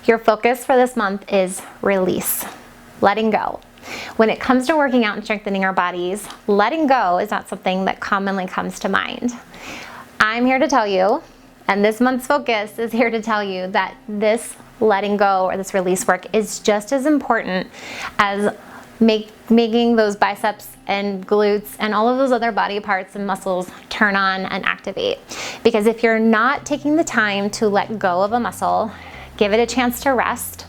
Your focus for this month is release, letting go. When it comes to working out and strengthening our bodies, letting go is not something that commonly comes to mind. I'm here to tell you, and this month's focus is here to tell you that this letting go or this release work is just as important as making those biceps and glutes and all of those other body parts and muscles turn on and activate. Because if you're not taking the time to let go of a muscle, give it a chance to rest.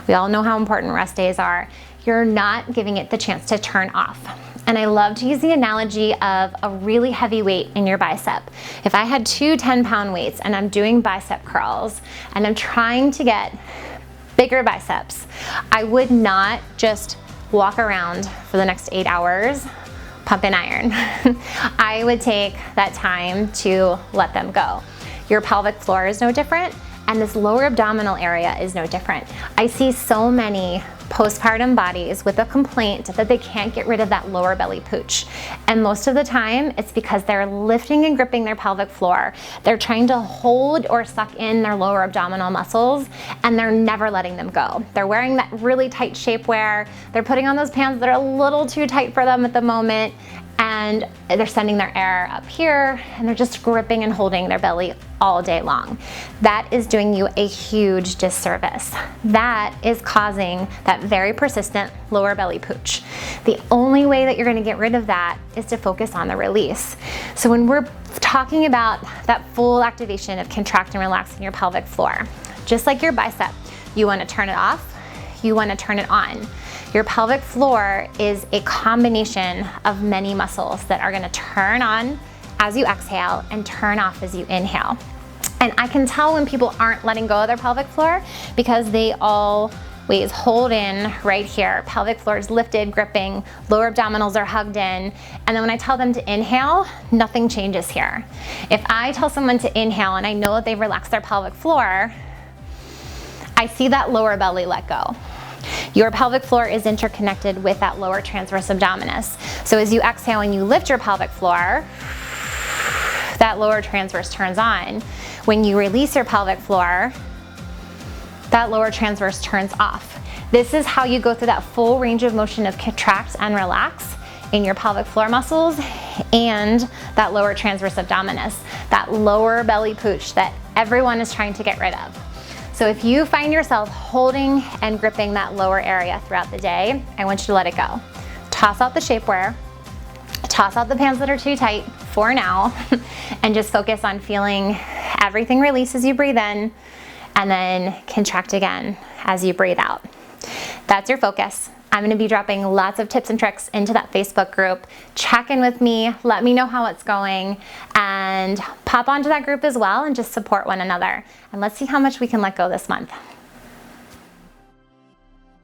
We all know how important rest days are. You're not giving it the chance to turn off. And I love to use the analogy of a really heavy weight in your bicep. If I had two 10-pound weights and I'm doing bicep curls and I'm trying to get bigger biceps, I would not just walk around for the next 8 hours pumping iron. I would take that time to let them go. Your pelvic floor is no different, and this lower abdominal area is no different. I see so many postpartum bodies with a complaint that they can't get rid of that lower belly pooch. And most of the time, it's because they're lifting and gripping their pelvic floor. They're trying to hold or suck in their lower abdominal muscles, and they're never letting them go. They're wearing that really tight shapewear. They're putting on those pants that are a little too tight for them at the moment, and they're sending their air up here, and they're just gripping and holding their belly all day long. That is doing you a huge disservice. That is causing that very persistent lower belly pooch. The only way that you're gonna get rid of that is to focus on the release. So when we're talking about that full activation of contract and relaxing your pelvic floor, just like your bicep, you wanna turn it off, you wanna turn it on. Your pelvic floor is a combination of many muscles that are gonna turn on as you exhale and turn off as you inhale. And I can tell when people aren't letting go of their pelvic floor because they always hold in right here. Pelvic floor is lifted, gripping, lower abdominals are hugged in. And then when I tell them to inhale, nothing changes here. If I tell someone to inhale and I know that they've relaxed their pelvic floor, I see that lower belly let go. Your pelvic floor is interconnected with that lower transverse abdominis. So as you exhale and you lift your pelvic floor, that lower transverse turns on. When you release your pelvic floor, that lower transverse turns off. This is how you go through that full range of motion of contract and relax in your pelvic floor muscles and that lower transverse abdominis, that lower belly pooch that everyone is trying to get rid of. So if you find yourself holding and gripping that lower area throughout the day, I want you to let it go. Toss out the shapewear, toss out the pants that are too tight for now, and just focus on feeling everything release as you breathe in, and then contract again as you breathe out. That's your focus. I'm gonna be dropping lots of tips and tricks into that Facebook group. Check in with me, let me know how it's going, and pop onto that group as well and just support one another. And let's see how much we can let go this month.